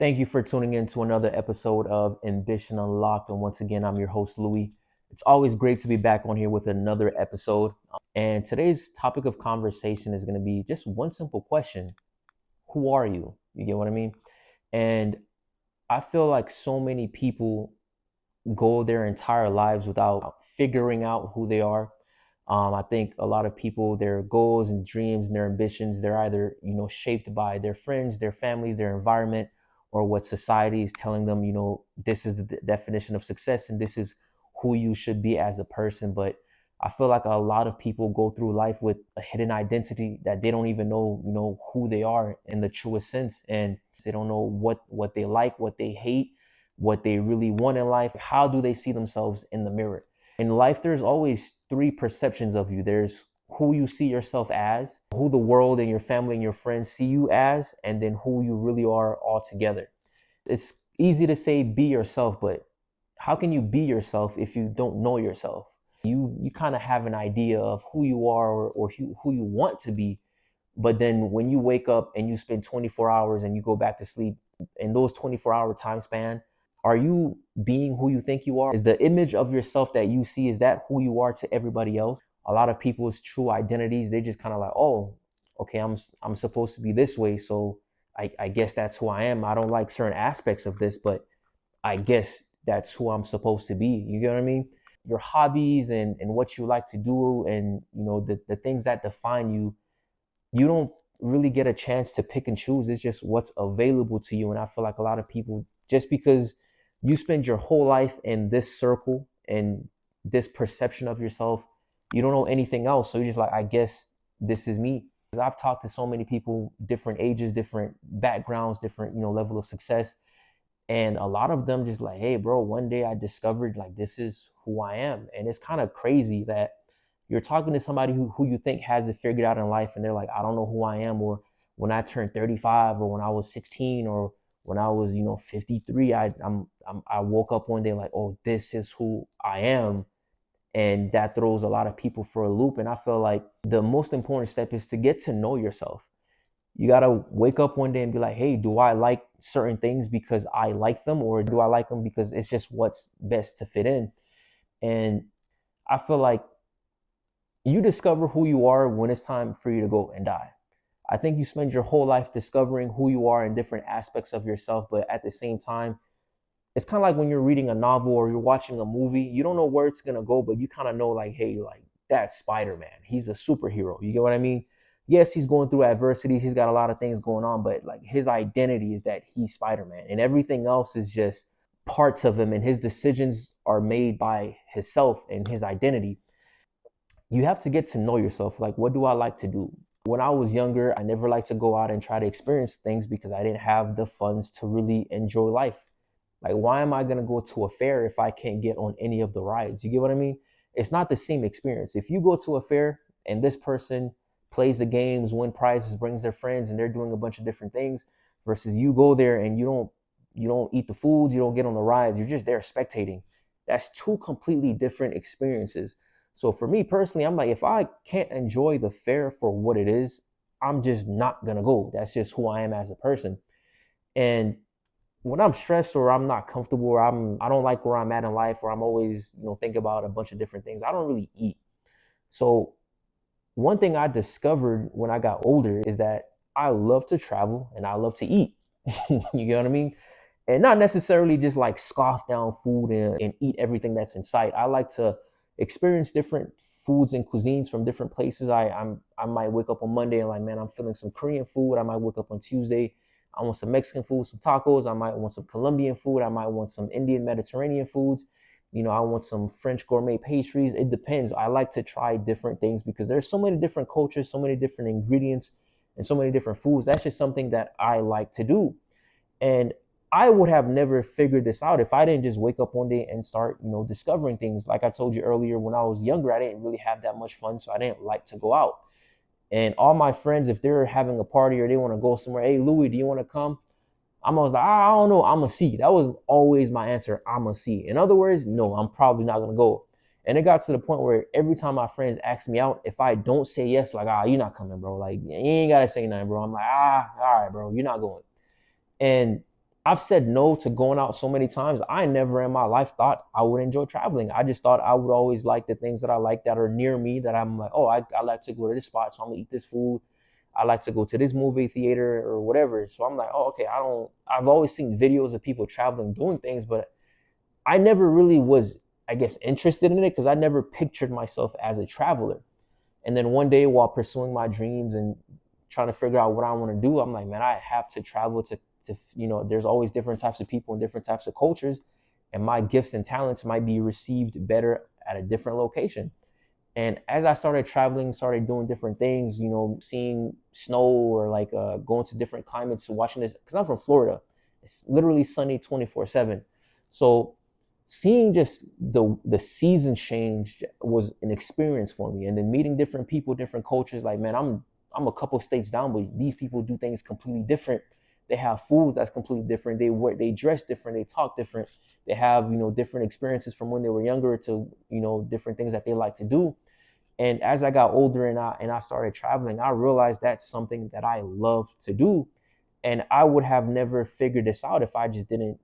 Thank you for tuning in to another episode of Ambition Unlocked. And once again, I'm your host, Louis. It's always great to be back on here with another episode. And today's topic of conversation is going to be just one simple question. Who are you? You get what I mean? And I feel like so many people go their entire lives without figuring out who they are. I think a lot of people, their goals and dreams and their ambitions, they're either, shaped by their friends, their families, their environment, or what society is telling them, this is the definition of success and this is who you should be as a person. But I feel like a lot of people go through life with a hidden identity that they don't even know, who they are in the truest sense. And they don't know what they like, what they hate, what they really want in life. How do they see themselves in the mirror? In life, there's always three perceptions of you. There's who you see yourself as, who the world and your family and your friends see you as, and then who you really are altogether. It's easy to say be yourself, but how can you be yourself if you don't know yourself? You kind of have an idea of who you are or who you want to be, but then when you wake up and you spend 24 hours and you go back to sleep, in those 24-hour time span, are you being who you think you are? Is the image of yourself that you see, is that who you are to everybody else? A lot of people's true identities, they just kind of like, oh, okay, I'm supposed to be this way, so I guess that's who I am. I don't like certain aspects of this, but I guess that's who I'm supposed to be. You get what I mean? Your hobbies and what you like to do and the things that define you, you don't really get a chance to pick and choose. It's just what's available to you. And I feel like a lot of people, just because you spend your whole life in this circle and this perception of yourself, you don't know anything else. So you're just like, I guess this is me. Because I've talked to so many people, different ages, different backgrounds, different, level of success. And a lot of them just like, hey, bro, one day I discovered like this is who I am. And it's kind of crazy that you're talking to somebody who you think has it figured out in life, and they're like, I don't know who I am. Or when I turned 35, or when I was 16, or when I was 53, I woke up one day like, oh, this is who I am. And that throws a lot of people for a loop. And I feel like the most important step is to get to know yourself. You got to wake up one day and be like, hey, do I like certain things because I like them, or do I like them because it's just what's best to fit in? And I feel like you discover who you are when it's time for you to go and die. I think you spend your whole life discovering who you are in different aspects of yourself, but at the same time, it's kind of like when you're reading a novel or you're watching a movie, you don't know where it's going to go, but you kind of know like, hey, like that's Spider-Man. He's a superhero. You get what I mean? Yes, he's going through adversities. He's got a lot of things going on, but like his identity is that he's Spider-Man, and everything else is just parts of him, and his decisions are made by himself and his identity. You have to get to know yourself. Like, what do I like to do? When I was younger, I never liked to go out and try to experience things because I didn't have the funds to really enjoy life. Like, why am I going to go to a fair if I can't get on any of the rides? You get what I mean? It's not the same experience. If you go to a fair and this person plays the games, win prizes, brings their friends, and they're doing a bunch of different things, versus you go there and you don't eat the foods, you don't get on the rides, you're just there spectating. That's two completely different experiences. So for me personally, I'm like, if I can't enjoy the fair for what it is, I'm just not gonna go. That's just who I am as a person. And when I'm stressed or I'm not comfortable or I don't like where I'm at in life, or I'm always, thinking about a bunch of different things, I don't really eat. So one thing I discovered when I got older is that I love to travel and I love to eat. You get what I mean? And not necessarily just like scoff down food and eat everything that's in sight. I like to experience different foods and cuisines from different places. I might wake up on Monday and like, man, I'm feeling some Korean food. I might wake up on Tuesday, I want some Mexican food, some tacos. I might want some Colombian food. I might want some Indian Mediterranean foods. I want some French gourmet pastries. It depends. I like to try different things because there's so many different cultures, so many different ingredients, and so many different foods. That's just something that I like to do. And I would have never figured this out if I didn't just wake up one day and start, discovering things. Like I told you earlier, when I was younger, I didn't really have that much fun, so I didn't like to go out. And all my friends, if they're having a party or they want to go somewhere, hey, Louis, do you want to come? I'm always like, I don't know, I'm going to see. That was always my answer, I'm going to see. In other words, no, I'm probably not going to go. And it got to the point where every time my friends ask me out, if I don't say yes, like, you're not coming, bro. Like, you ain't got to say nothing, bro. I'm like, all right, bro, you're not going. And I've said no to going out so many times. I never in my life thought I would enjoy traveling. I just thought I would always like the things that I like that are near me, that I'm like, oh, I like to go to this spot, so I'm gonna eat this food. I like to go to this movie theater or whatever. So I'm like, oh, okay, I've always seen videos of people traveling, doing things, but I never really was, I guess, interested in it because I never pictured myself as a traveler. And then one day while pursuing my dreams and trying to figure out what I want to do, I'm like, man, I have to travel to there's always different types of people and different types of cultures, and my gifts and talents might be received better at a different location. And as I started traveling, started doing different things, seeing snow or like going to different climates, watching this, because I'm from Florida. It's literally sunny 24/7. So seeing just the season change was an experience for me. And then meeting different people, different cultures, like, man, I'm a couple states down, but these people do things completely different. They have foods that's completely different. They dress different, they talk different. They have, different experiences from when they were younger to, different things that they like to do. And as I got older and I started traveling, I realized that's something that I love to do. And I would have never figured this out if I just didn't,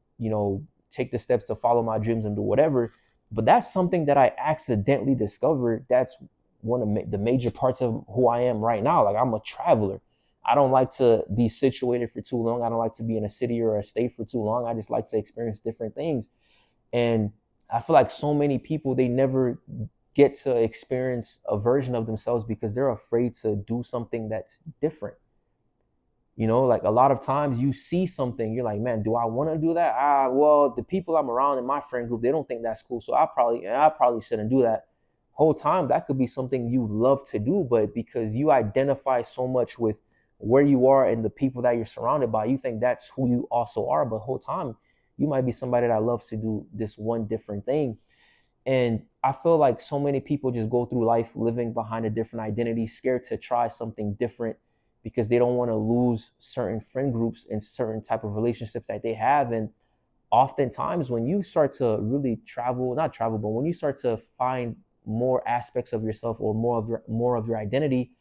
take the steps to follow my dreams and do whatever. But that's something that I accidentally discovered. That's one of the major parts of who I am right now. Like, I'm a traveler. I don't like to be situated for too long. I don't like to be in a city or a state for too long. I just like to experience different things. And I feel like so many people, they never get to experience a version of themselves because they're afraid to do something that's different. Like a lot of times you see something, you're like, man, do I want to do that? Well, the people I'm around in my friend group, they don't think that's cool. So I probably shouldn't do that. Whole time that could be something you love to do, but because you identify so much with where you are and the people that you're surrounded by, you think that's who you also are. But whole time you might be somebody that loves to do this one different thing. And I feel like so many people just go through life living behind a different identity, scared to try something different because they don't want to lose certain friend groups and certain type of relationships that they have. And oftentimes when you start to really travel, not travel, but when you start to find more aspects of yourself or more of your identity,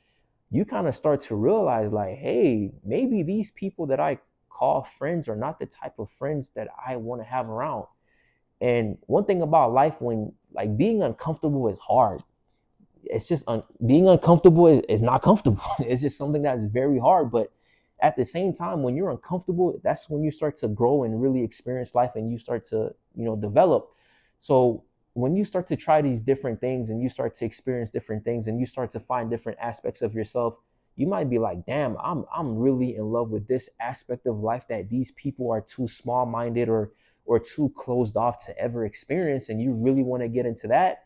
you kind of start to realize like, hey, maybe these people that I call friends are not the type of friends that I want to have around. And one thing about life, when like being uncomfortable is hard. It's just being uncomfortable is not comfortable. It's just something that's very hard. But at the same time, when you're uncomfortable, that's when you start to grow and really experience life, and you start to develop. So when you start to try these different things and you start to experience different things and you start to find different aspects of yourself, you might be like, damn, I'm really in love with this aspect of life that these people are too small-minded or too closed off to ever experience, and you really want to get into that.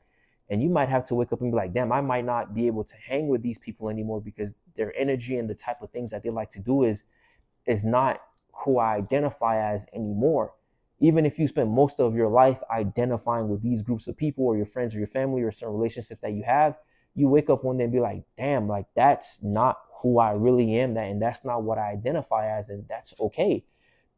And you might have to wake up and be like, damn, I might not be able to hang with these people anymore because their energy and the type of things that they like to do is not who I identify as anymore. Even if you spend most of your life identifying with these groups of people or your friends or your family or certain relationships that you have, you wake up one day and be like, damn, like that's not who I really am, and that's not what I identify as, and that's okay.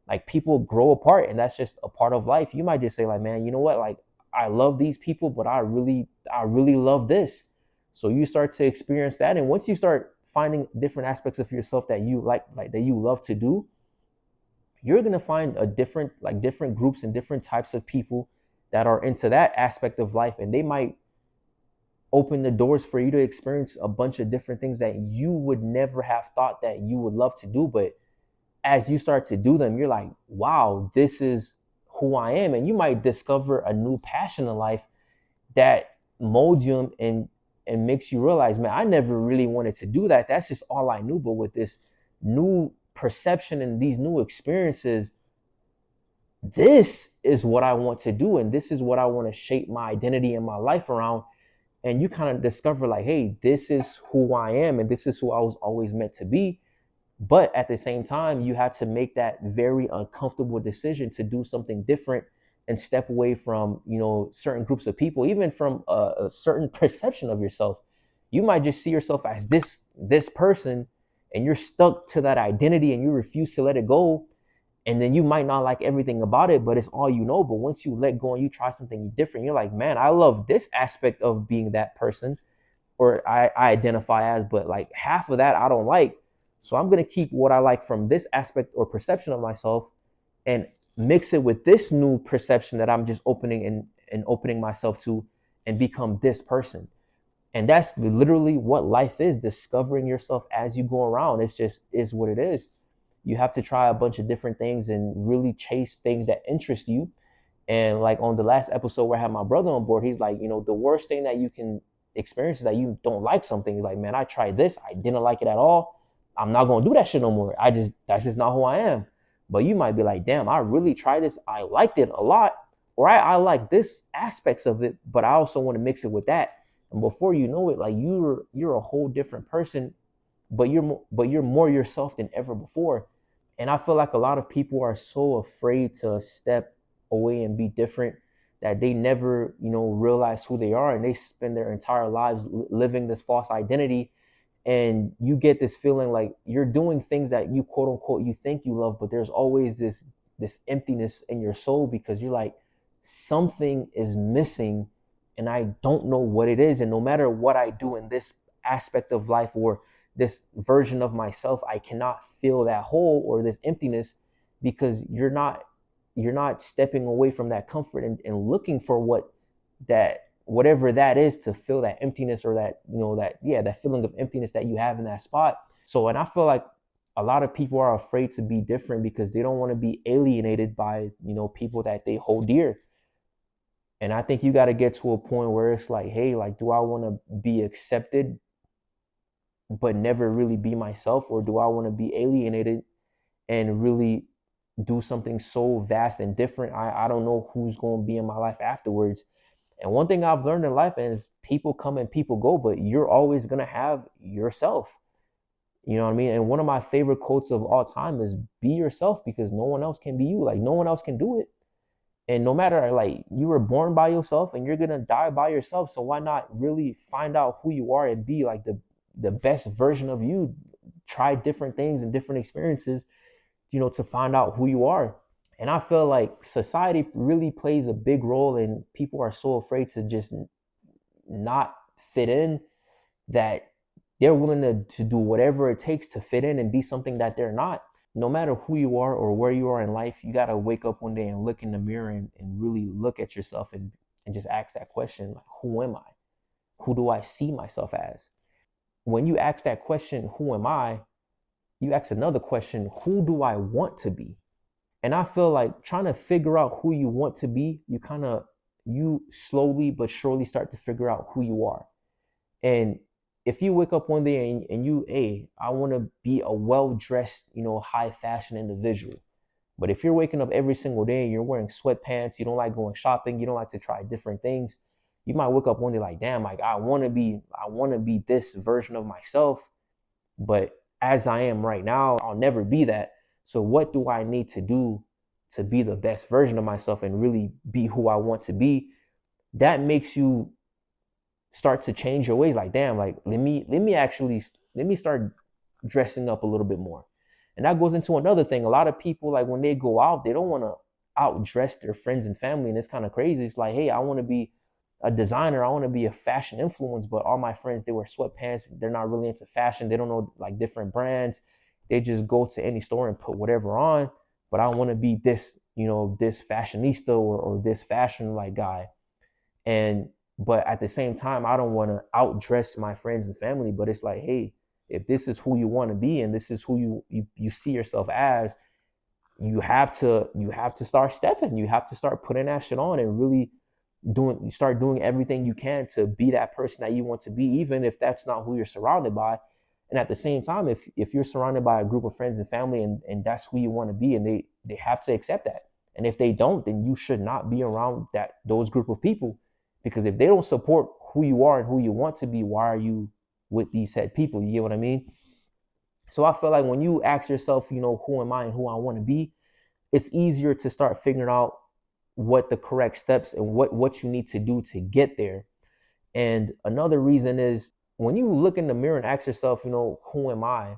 Like, people grow apart, and that's just a part of life. You might just say like, man, you know what, like, I love these people, but I really love this. So you start to experience that, and once you start finding different aspects of yourself that you like that you love to do, you're gonna find different groups and different types of people that are into that aspect of life, and they might open the doors for you to experience a bunch of different things that you would never have thought that you would love to do. But as you start to do them, you're like, wow, this is who I am. And you might discover a new passion in life that molds you and makes you realize, man, I never really wanted to do that. That's just all I knew. But with this new perception and these new experiences, this is what I want to do. And this is what I want to shape my identity and my life around. And you kind of discover like, hey, this is who I am and this is who I was always meant to be. But at the same time, you have to make that very uncomfortable decision to do something different and step away from, certain groups of people, even from a certain perception of yourself. You might just see yourself as this person, and you're stuck to that identity and you refuse to let it go. And then you might not like everything about it, but it's all you know. But once you let go and you try something different, you're like, man, I love this aspect of being that person, or I identify as, but like half of that I don't like. So I'm going to keep what I like from this aspect or perception of myself, and mix it with this new perception that I'm just opening and opening myself to, and become this person. And that's literally what life is, discovering yourself as you go around. It's just is what it is. You have to try a bunch of different things and really chase things that interest you. And like on the last episode where I had my brother on board, he's like, the worst thing that you can experience is that you don't like something. He's like, man, I tried this, I didn't like it at all. I'm not gonna do that shit no more. That's just not who I am. But you might be like, damn, I really tried this, I liked it a lot, or I like this aspects of it, but I also want to mix it with that. And before you know it, like you're a whole different person, but you're more yourself than ever before. And I feel like a lot of people are so afraid to step away and be different that they never, realize who they are, and they spend their entire lives living this false identity. And you get this feeling like you're doing things that you quote unquote you think you love, but there's always this emptiness in your soul because you're like, something is missing and I don't know what it is. And no matter what I do in this aspect of life or this version of myself, I cannot fill that hole or this emptiness, because you're not stepping away from that comfort and looking for whatever that is to fill that emptiness, or that feeling of emptiness that you have in that spot. So, and I feel like a lot of people are afraid to be different because they don't want to be alienated by people that they hold dear. And I think you got to get to a point where it's like, hey, like, do I want to be accepted but never really be myself, or do I want to be alienated and really do something so vast and different? I don't know who's going to be in my life afterwards. And one thing I've learned in life is people come and people go, but you're always going to have yourself. You know what I mean? And one of my favorite quotes of all time is be yourself, because no one else can be you. Like, no one else can do it. And no matter, like, you were born by yourself and you're going to die by yourself. So why not really find out who you are and be like the best version of you? Try different things and different experiences, to find out who you are. And I feel like society really plays a big role, and people are so afraid to just not fit in that they're willing to do whatever it takes to fit in and be something that they're not. No matter who you are or where you are in life, you got to wake up one day and look in the mirror and really look at yourself and just ask that question, like, who am I? Who do I see myself as? When you ask that question, who am I? You ask another question, who do I want to be? And I feel like trying to figure out who you want to be, you slowly but surely start to figure out who you are. And if you wake up one day and hey, I want to be a well-dressed, high fashion individual. But if you're waking up every single day and you're wearing sweatpants, you don't like going shopping, you don't like to try different things, you might wake up one day like, damn, like I want to be this version of myself, but as I am right now, I'll never be that. So what do I need to do to be the best version of myself and really be who I want to be? That makes you start to change your ways. Like, damn, like let me start dressing up a little bit more. And that goes into another thing. A lot of people, like, when they go out, they don't want to outdress their friends and family. And it's kind of crazy. It's like, hey, I want to be a designer, I want to be a fashion influence, but all my friends, they wear sweatpants. They're not really into fashion. They don't know like different brands. They just go to any store and put whatever on. But I want to be this, this fashionista or this fashion like guy. But at the same time, I don't want to outdress my friends and family. But it's like, hey, if this is who you want to be and this is who you see yourself as, you have to start stepping. You have to start putting that shit on and really start doing everything you can to be that person that you want to be, even if that's not who you're surrounded by. And at the same time, if you're surrounded by a group of friends and family and that's who you want to be, and they have to accept that. And if they don't, then you should not be around those group of people, because if they don't support who you are and who you want to be, why are you with these said people? You get what I mean? So I feel like when you ask yourself, who am I and who I want to be, it's easier to start figuring out what the correct steps and what you need to do to get there. And another reason is when you look in the mirror and ask yourself, who am I?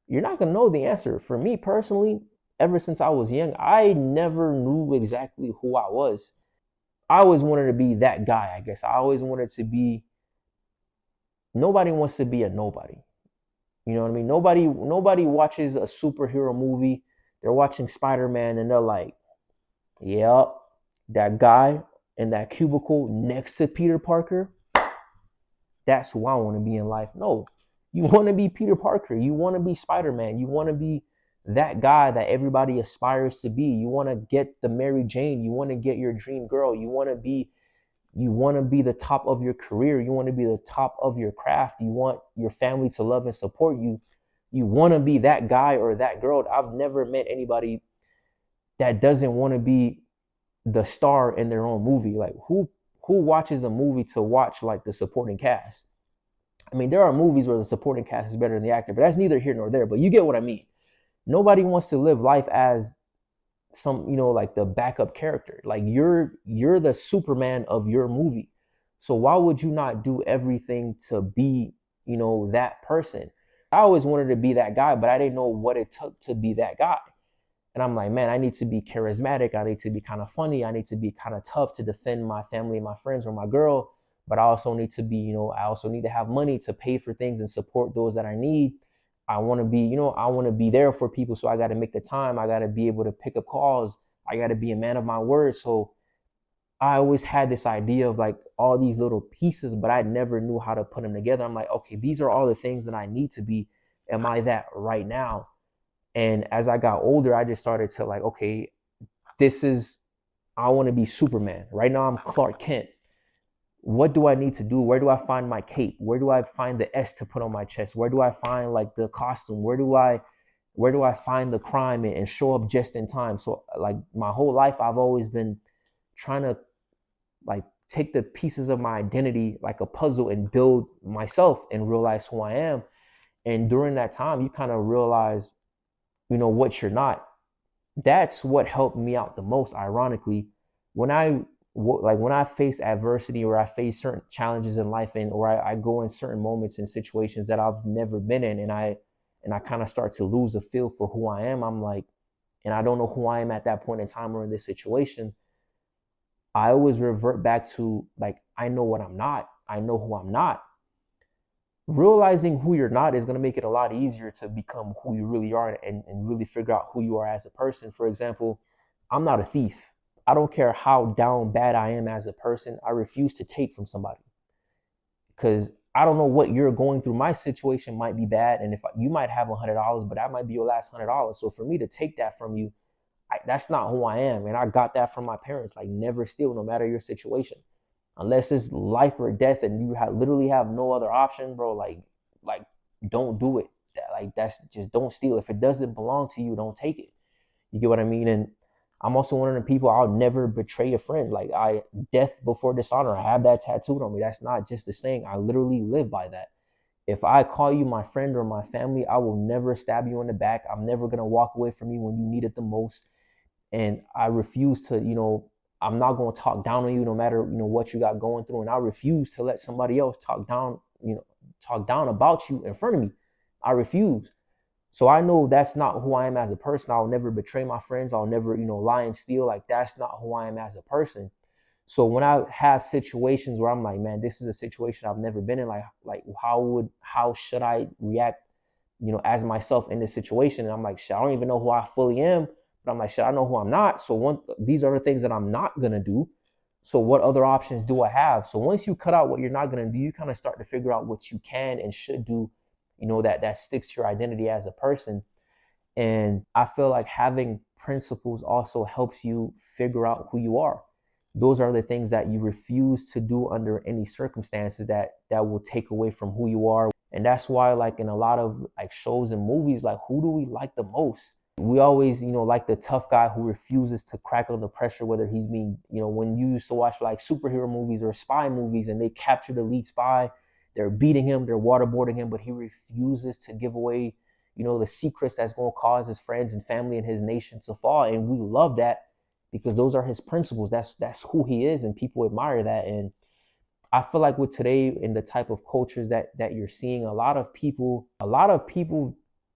You're not going to know the answer. For me personally, ever since I was young, I never knew exactly who I was. I always wanted to be that guy, I guess. I always wanted to be, nobody wants to be a nobody. You know what I mean? Nobody watches a superhero movie. They're watching Spider-Man and they're like, yep, that guy in that cubicle next to Peter Parker, that's who I want to be in life. No, you want to be Peter Parker. You want to be Spider-Man. You want to be that guy that everybody aspires to be. You want to get the Mary Jane. You want to get your dream girl. You want to be the top of your career. You want to be the top of your craft. You want your family to love and support you. You want to be that guy or that girl. I've never met anybody that doesn't want to be the star in their own movie. Like who watches a movie to watch like the supporting cast? I mean, there are movies where the supporting cast is better than the actor, but that's neither here nor there. But you get what I mean. Nobody wants to live life as some, like the backup character. Like you're the Superman of your movie. So why would you not do everything to be, that person? I always wanted to be that guy, but I didn't know what it took to be that guy. And I'm like, man, I need to be charismatic. I need to be kind of funny. I need to be kind of tough to defend my family and my friends or my girl. But I also need to be, I also need to have money to pay for things and support those that I need. I want to be, I want to be there for people. So I got to make the time. I got to be able to pick up calls. I got to be a man of my word. So I always had this idea of like all these little pieces, but I never knew how to put them together. I'm like, okay, these are all the things that I need to be. Am I that right now? And as I got older, I just started to like, okay, I want to be Superman. Right now, I'm Clark Kent. What do I need to do? Where do I find my cape? Where do I find the S to put on my chest? Where do I find like the costume? Where do I find the crime and show up just in time? So like my whole life, I've always been trying to like take the pieces of my identity like a puzzle and build myself and realize who I am. And during that time, you kind of realize, what you're not. That's what helped me out the most, ironically. When I face adversity or I face certain challenges in life, or I go in certain moments and situations that I've never been in, and I kind of start to lose a feel for who I am, I'm like, and I don't know who I am at that point in time or in this situation, I always revert back to like, I know what I'm not. I know who I'm not. Realizing who you're not is going to make it a lot easier to become who you really are and really figure out who you are as a person. For example, I'm not a thief. I don't care how down bad I am as a person. I refuse to take from somebody because I don't know what you're going through. My situation might be bad, and if you might have $100, but that might be your last $100. So for me to take that from you, that's not who I am. And I got that from my parents. Like, never steal, no matter your situation, unless it's life or death, and you literally have no other option, bro. Like, don't do it. That's just, don't steal. If it doesn't belong to you, don't take it. You get what I mean? And I'm also one of the people, I'll never betray a friend. Like, death before dishonor. I have that tattooed on me. That's not just a saying. I literally live by that. If I call you my friend or my family, I will never stab you in the back. I'm never gonna walk away from you when you need it the most. And I refuse to, I'm not going to talk down on you no matter, what you got going through. And I refuse to let somebody else talk down about you in front of me. I refuse. So I know that's not who I am as a person. I'll never betray my friends. I'll never, lie and steal. Like, that's not who I am as a person. So when I have situations where I'm like, man, this is a situation I've never been in, like how should I react, as myself in this situation? And I'm like, shit, I don't even know who I fully am. But I'm like, shit, I know who I'm not. So these are the things that I'm not gonna do. So what other options do I have? So once you cut out what you're not gonna do, you kind of start to figure out what you can and should do, that sticks to your identity as a person. And I feel like having principles also helps you figure out who you are. Those are the things that you refuse to do under any circumstances that will take away from who you are. And that's why, like, in a lot of like shows and movies, like, who do we like the most? We always, like the tough guy who refuses to crack under pressure, whether he's being, when you used to watch like superhero movies or spy movies and they capture the lead spy, they're beating him, they're waterboarding him, but he refuses to give away, the secrets that's going to cause his friends and family and his nation to fall. And we love that because those are his principles. That's who he is, and people admire that. And I feel like with today in the type of cultures that you're seeing, a lot of people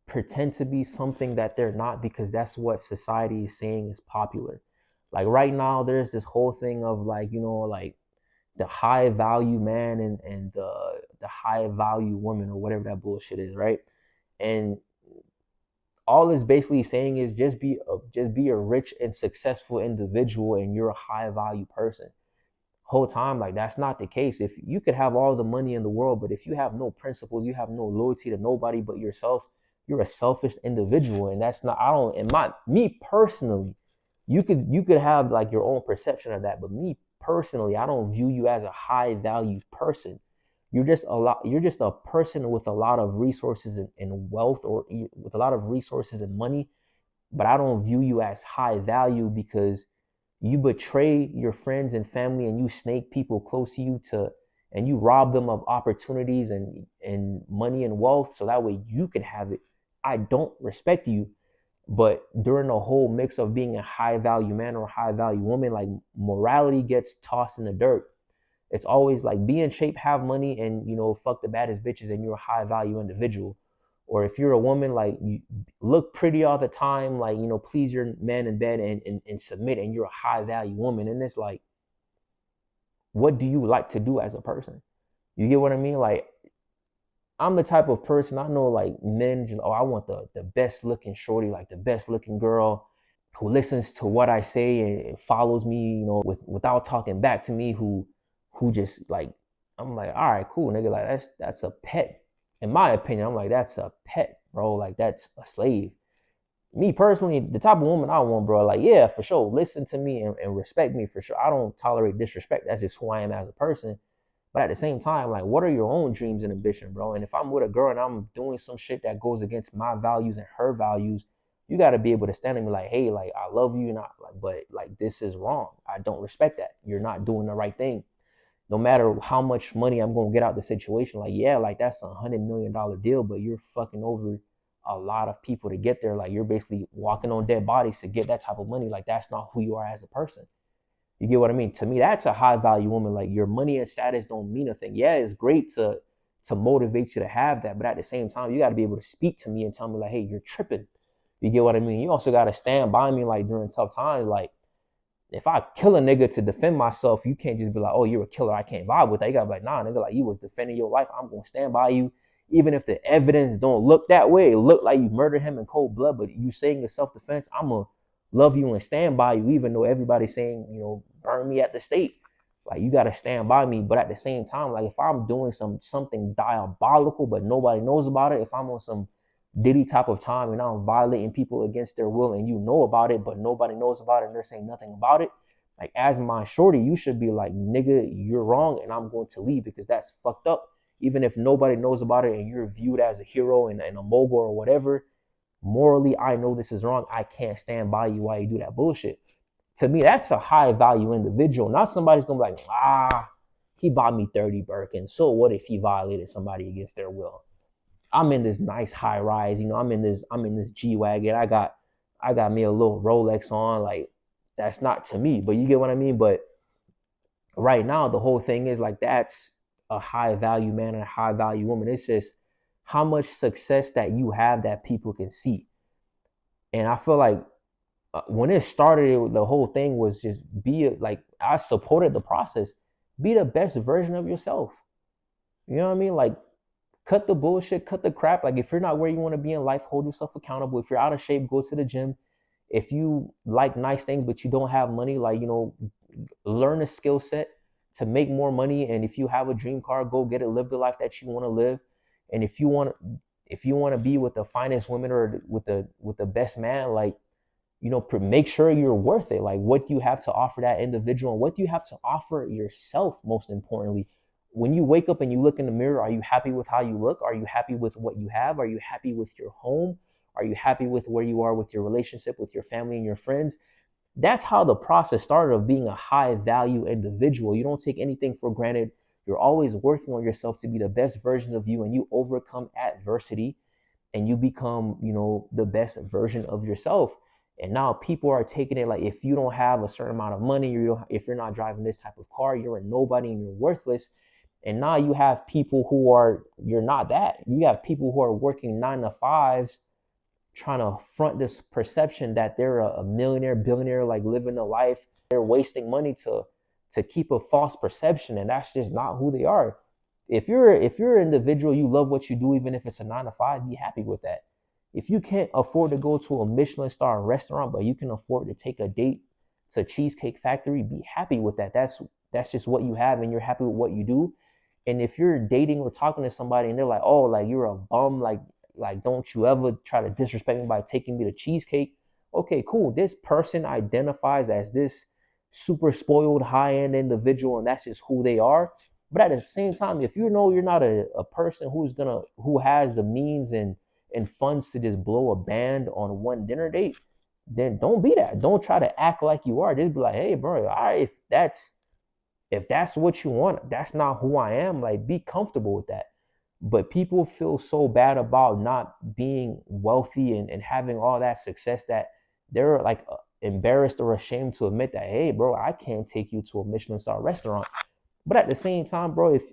pretend to be something that they're not because that's what society is saying is popular. Like right now, there's this whole thing of like, like the high value man and the high value woman or whatever that bullshit is, right? And all it's basically saying is just be a rich and successful individual and you're a high value person. Whole time, like, that's not the case. If you could have all the money in the world, but if you have no principles, you have no loyalty to nobody but yourself, you're a selfish individual. And that's not, I don't, in my, me personally, you could have like your own perception of that, but me personally, I don't view you as a high value person. You're just a person with a lot of resources and wealth, or with a lot of resources and money, but I don't view you as high value because you betray your friends and family and you snake people close to you to, and you rob them of opportunities and money and wealth so that way you can have it. I don't respect you. But during the whole mix of being a high value man or a high value woman, like, morality gets tossed in the dirt. It's always like, be in shape, have money, and fuck the baddest bitches, and you're a high value individual. Or if you're a woman, like, you look pretty all the time, like, please your man in bed and submit, and you're a high value woman. And it's like, what do you like to do as a person? You get what I mean? Like, I'm the type of person, I know, like, men just, oh, I want the best looking shorty, like the best looking girl who listens to what I say and follows me, without talking back to me, who just, like, I'm like, all right, cool, nigga, like, that's a pet. In my opinion, I'm like, that's a pet, bro. Like, that's a slave. Me personally, the type of woman I want, bro, like, yeah, for sure, listen to me and respect me, for sure. I don't tolerate disrespect. That's just who I am as a person. But at the same time, like, what are your own dreams and ambition, bro? And if I'm with a girl and I'm doing some shit that goes against my values and her values, you got to be able to stand and be like, hey, like, I love you, not like, but like, this is wrong. I don't respect that. You're not doing the right thing. No matter how much money I'm gonna get out the situation, like, yeah, like, that's $100 million deal, but you're fucking over a lot of people to get there. Like, you're basically walking on dead bodies to get that type of money. Like, that's not who you are as a person. You get what I mean? To me, that's a high value woman. Like, your money and status don't mean a thing. Yeah, it's great to motivate you to have that, but at the same time, you got to be able to speak to me and tell me, like, hey, you're tripping. You get what I mean? You also got to stand by me, like, during tough times. Like, if I kill a nigga to defend myself, you can't just be like, oh, you're a killer, I can't vibe with that. You gotta be like, nah, nigga, like, you was defending your life. I'm gonna stand by you. Even if the evidence don't look that way, it look like you murdered him in cold blood, but you saying it's self-defense, I'm gonna love you and stand by you, even though everybody's saying, burn me at the stake. Like, you gotta stand by me. But at the same time, like, if I'm doing something diabolical, but nobody knows about it, if I'm on some Diddy type of time and I'm violating people against their will and you know about it, but nobody knows about it and they're saying nothing about it, like, as my shorty, you should be like, nigga, you're wrong and I'm going to leave because that's fucked up. Even if nobody knows about it and you're viewed as a hero and a mogul or whatever, morally, I know this is wrong. I can't stand by you while you do that bullshit. To me, that's a high value individual. Not somebody's gonna be like, he bought me 30 Birkin. So what if he violated somebody against their will? I'm in this nice high rise, I'm in this G-Wagon. I got me a little Rolex on. Like, that's not to me, but you get what I mean? But right now, the whole thing is like, that's a high value man and a high value woman. It's just how much success that you have that people can see. And I feel like when it started, the whole thing was just like, I supported the process. Be the best version of yourself. You know what I mean? Like, cut the bullshit, cut the crap. Like, if you're not where you want to be in life, hold yourself accountable. If you're out of shape, go to the gym. If you like nice things, but you don't have money, like, learn a skill set to make more money. And if you have a dream car, go get it, live the life that you want to live. And if you want to be with the finest women or with the best man, like, make sure you're worth it. Like, what do you have to offer that individual? And what do you have to offer yourself, most importantly? When you wake up and you look in the mirror, are you happy with how you look? Are you happy with what you have? Are you happy with your home? Are you happy with where you are with your relationship, with your family and your friends? That's how the process started of being a high value individual. You don't take anything for granted. You're always working on yourself to be the best versions of you, and you overcome adversity and you become, the best version of yourself. And now people are taking it like, if you don't have a certain amount of money, if you're not driving this type of car, you're a nobody and you're worthless. And now you have people you're not that. You have people who are working 9 to 5s, trying to front this perception that they're a millionaire, billionaire, like, living a life. They're wasting money to keep a false perception. And that's just not who they are. If you're an individual, you love what you do, even if it's a 9 to 5, be happy with that. If you can't afford to go to a Michelin star restaurant, but you can afford to take a date to Cheesecake Factory, be happy with that. That's just what you have, and you're happy with what you do. And if you're dating or talking to somebody and they're like, oh, like you're a bum, like don't you ever try to disrespect me by taking me to cheesecake. Okay, cool. This person identifies as this super spoiled high-end individual, and that's just who they are. But at the same time, if you know you're not a person who has the means and funds to just blow a band on one dinner date, then don't be that. Don't try to act like you are. Just be like, hey, bro, all right, if that's what you want, that's not who I am. Like, be comfortable with that. But people feel so bad about not being wealthy and having all that success that they're like embarrassed or ashamed to admit that, hey, bro, I can't take you to a Michelin star restaurant. But at the same time, bro, if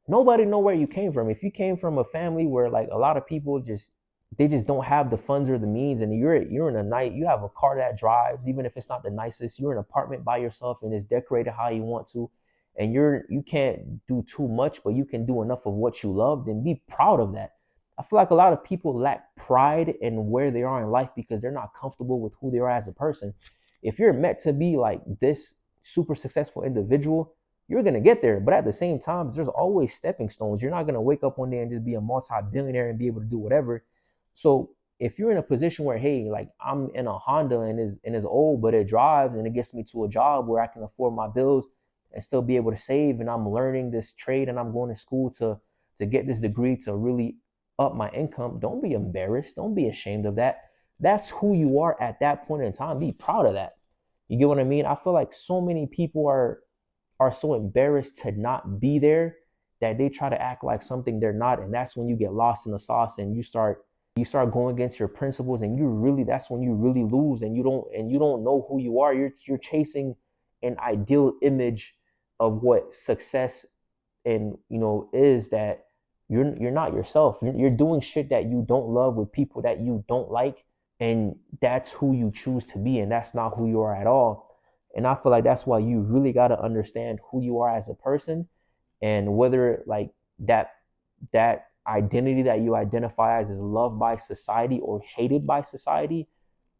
nobody know where you came from, if you came from a family where like a lot of people just don't have the funds or the means, and you're in a night, you have a car that drives, even if it's not the nicest, you're in an apartment by yourself and it's decorated how you want to, and you can't do too much, but you can do enough of what you love, then be proud of that. I feel like a lot of people lack pride in where they are in life because they're not comfortable with who they are as a person. If you're meant to be like this super successful individual, you're going to get there. But at the same time, there's always stepping stones. You're not going to wake up one day and just be a multi-billionaire and be able to do whatever. So if you're in a position where, hey, like I'm in a Honda and is old, but it drives and it gets me to a job where I can afford my bills and still be able to save, and I'm learning this trade and I'm going to school to get this degree to really up my income, don't be embarrassed. Don't be ashamed of that. That's who you are at that point in time. Be proud of that. You get what I mean? I feel like so many people are so embarrassed to not be there that they try to act like something they're not, and that's when you get lost in the sauce and you start going against your principles, and that's when you really lose, and you don't know who you are. You're chasing an ideal image of what success and is that you're not yourself. You're doing shit that you don't love with people that you don't like, and that's who you choose to be, and that's not who you are at all. And I feel like that's why you really got to understand who you are as a person, and whether like that identity that you identify as is loved by society or hated by society.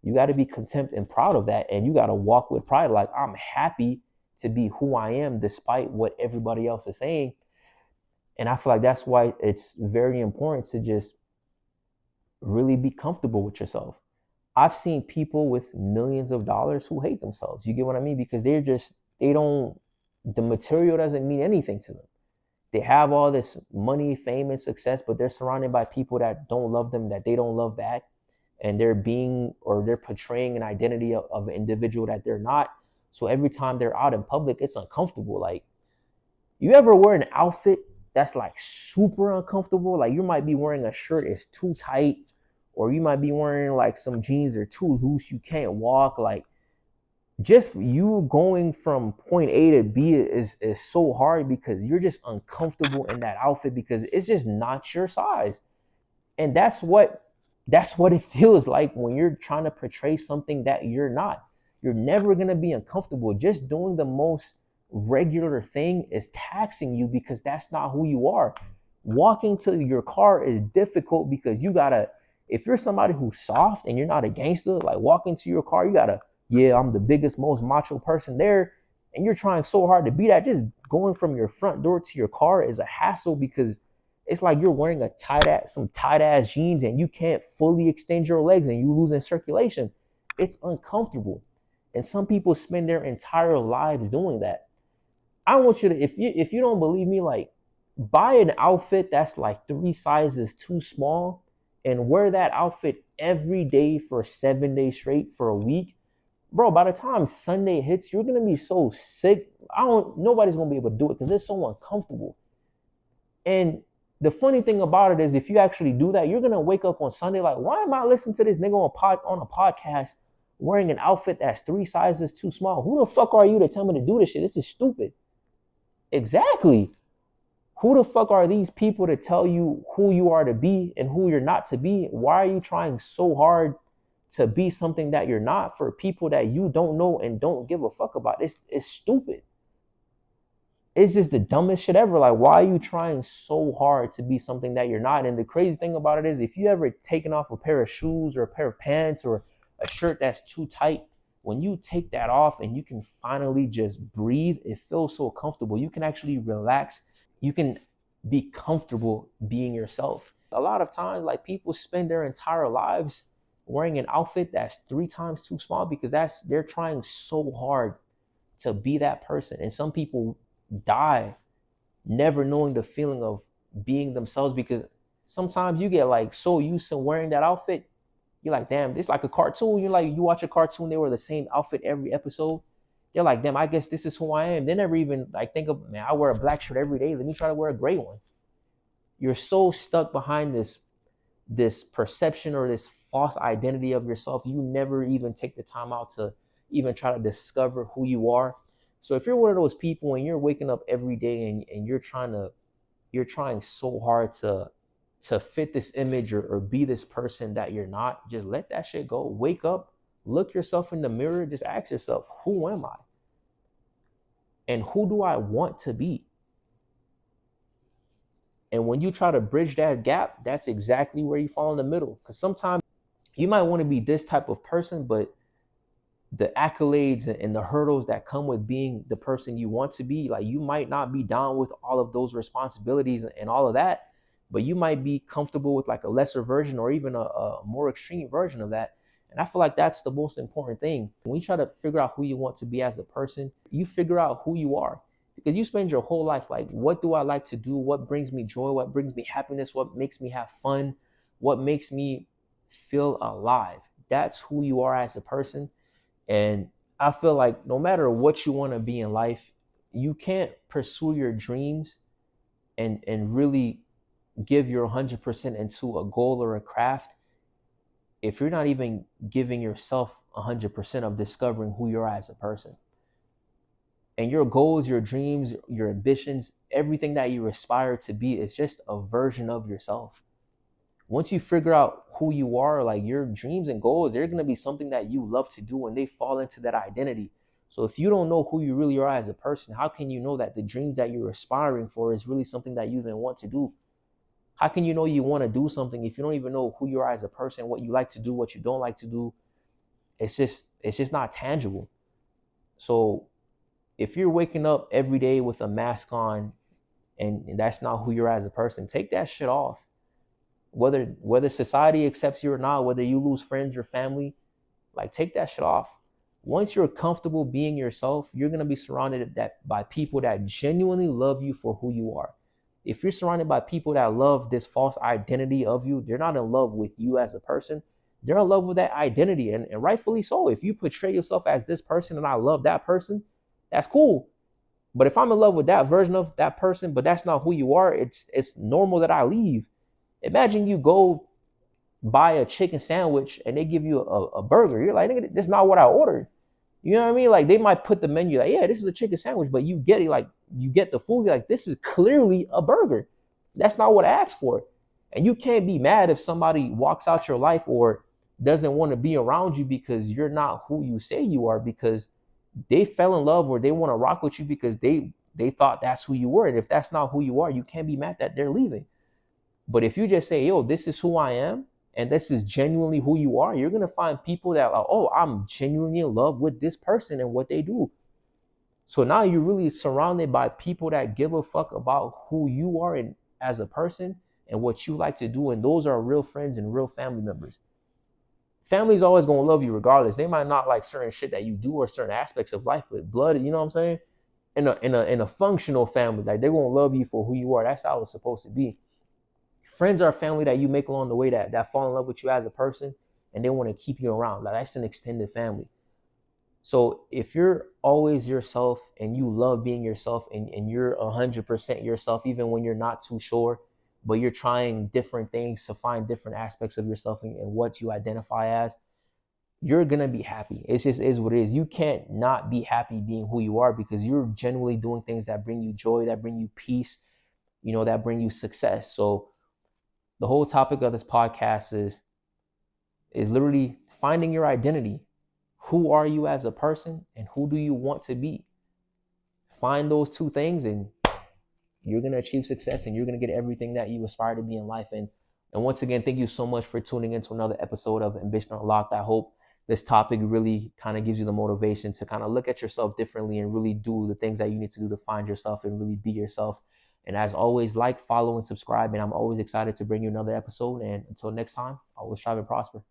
You got to be content and proud of that, and you got to walk with pride, like I'm happy to be who I am despite what everybody else is saying. And I feel like that's why it's very important to just really be comfortable with yourself. I've seen people with millions of dollars who hate themselves. You get what I mean? Because they don't, the material doesn't mean anything to them. They have all this money, fame, and success, but they're surrounded by people that don't love them, that they don't love back. And they're portraying an identity of an individual that they're not. So every time they're out in public, it's uncomfortable. Like, you ever wear an outfit that's like super uncomfortable? Like, you might be wearing a shirt that's too tight, or you might be wearing like some jeans that are too loose, you can't walk. Like, just you going from point A to B is so hard because you're just uncomfortable in that outfit because it's just not your size. And that's what it feels like when you're trying to portray something that you're not. You're never going to be uncomfortable. Just doing the most regular thing is taxing you because that's not who you are. Walking to your car is difficult because if you're somebody who's soft and you're not a gangster, like walking to your car, yeah, I'm the biggest, most macho person there, and you're trying so hard to be that. Just going from your front door to your car is a hassle because it's like you're wearing some tight ass jeans and you can't fully extend your legs and you lose in circulation. It's uncomfortable. And some people spend their entire lives doing that. I want you to, if you don't believe me, like, buy an outfit that's like 3 sizes too small and wear that outfit every day for 7 days straight for a week. Bro, by the time Sunday hits, you're gonna be so sick. Nobody's gonna be able to do it because it's so uncomfortable. And the funny thing about it is, if you actually do that, you're gonna wake up on Sunday like, why am I listening to this nigga on a podcast wearing an outfit that's 3 sizes too small? Who the fuck are you to tell me to do this shit? This is stupid. Exactly. Who the fuck are these people to tell you who you are to be and who you're not to be? Why are you trying so hard to be something that you're not for people that you don't know and don't give a fuck about? It's stupid. It's just the dumbest shit ever. Like, why are you trying so hard to be something that you're not? And the crazy thing about it is, if you ever taken off a pair of shoes or a pair of pants or a shirt that's too tight, when you take that off and you can finally just breathe, it feels so comfortable. You can actually relax. You can be comfortable being yourself. A lot of times, like, people spend their entire lives wearing an outfit that's 3 times too small because they're trying so hard to be that person. And some people die never knowing the feeling of being themselves, because sometimes you get like so used to wearing that outfit, you're like, damn, this is like a cartoon. You're like, you watch a cartoon, they wear the same outfit every episode. They're like, damn, I guess this is who I am. They never even like think of, man, I wear a black shirt every day, let me try to wear a gray one. You're so stuck behind this perception or this false identity of yourself, you never even take the time out to even try to discover who you are. So if you're one of those people and you're waking up every day and you're trying so hard to fit this image or be this person that you're not, just let that shit go. Wake up, look yourself in the mirror, just ask yourself, who am I? And who do I want to be? And when you try to bridge that gap, that's exactly where you fall in the middle. Because sometimes you might want to be this type of person, but the accolades and the hurdles that come with being the person you want to be, like, you might not be down with all of those responsibilities and all of that, but you might be comfortable with like a lesser version or even a more extreme version of that. And I feel like that's the most important thing. When you try to figure out who you want to be as a person, you figure out who you are, because you spend your whole life like, what do I like to do? What brings me joy? What brings me happiness? What makes me have fun? What makes me feel alive? That's who you are as a person. And I feel like no matter what you want to be in life, you can't pursue your dreams and really give your 100% into a goal or a craft if you're not even giving yourself 100% of discovering who you are as a person. And your goals, your dreams, your ambitions, everything that you aspire to be is just a version of yourself. Once you figure out who you are, like, your dreams and goals, they're going to be something that you love to do and they fall into that identity. So if you don't know who you really are as a person, how can you know that the dreams that you're aspiring for is really something that you even want to do? How can you know you want to do something if you don't even know who you are as a person, what you like to do, what you don't like to do? It's just not tangible. So if you're waking up every day with a mask on and that's not who you're as a person, take that shit off. Whether society accepts you or not, whether you lose friends or family, like, take that shit off. Once you're comfortable being yourself, you're gonna be surrounded by people that genuinely love you for who you are. If you're surrounded by people that love this false identity of you, they're not in love with you as a person. They're in love with that identity, and rightfully so. If you portray yourself as this person and I love that person, that's cool. But if I'm in love with that version of that person, but that's not who you are, it's normal that I leave. Imagine you go buy a chicken sandwich and they give you a burger. You're like, nigga, this is not what I ordered. You know what I mean? Like, they might put the menu like, yeah, this is a chicken sandwich, but you get it, like, you get the food. You're like, this is clearly a burger. That's not what I asked for. And you can't be mad if somebody walks out your life or doesn't want to be around you because you're not who you say you are, because they fell in love or they want to rock with you because they thought that's who you were. And if that's not who you are, you can't be mad that they're leaving. But if you just say, yo, this is who I am, and this is genuinely who you are, you're going to find people that are, oh, I'm genuinely in love with this person and what they do. So now you're really surrounded by people that give a fuck about who you are and as a person and what you like to do. And those are real friends and real family members. Family's always going to love you regardless. They might not like certain shit that you do or certain aspects of life, but blood, you know what I'm saying? In a functional family, like, they're going to love you for who you are. That's how it's supposed to be. Friends are family that you make along the way that fall in love with you as a person and they want to keep you around. Like, that's an extended family. So if you're always yourself and you love being yourself and you're 100% yourself, even when you're not too sure, but you're trying different things to find different aspects of yourself and what you identify as, you're going to be happy. It just is what it is. You can't not be happy being who you are because you're genuinely doing things that bring you joy, that bring you peace, that bring you success. So the whole topic of this podcast is literally finding your identity. Who are you as a person and who do you want to be? find those two things, and you're going to achieve success, and you're going to get everything that you aspire to be in life. And once again, thank you so much for tuning into another episode of Ambition Unlocked. I hope this topic really kind of gives you the motivation to kind of look at yourself differently and really do the things that you need to do to find yourself and really be yourself. And as always, like, follow, and subscribe. And I'm always excited to bring you another episode. And until next time, always strive and prosper.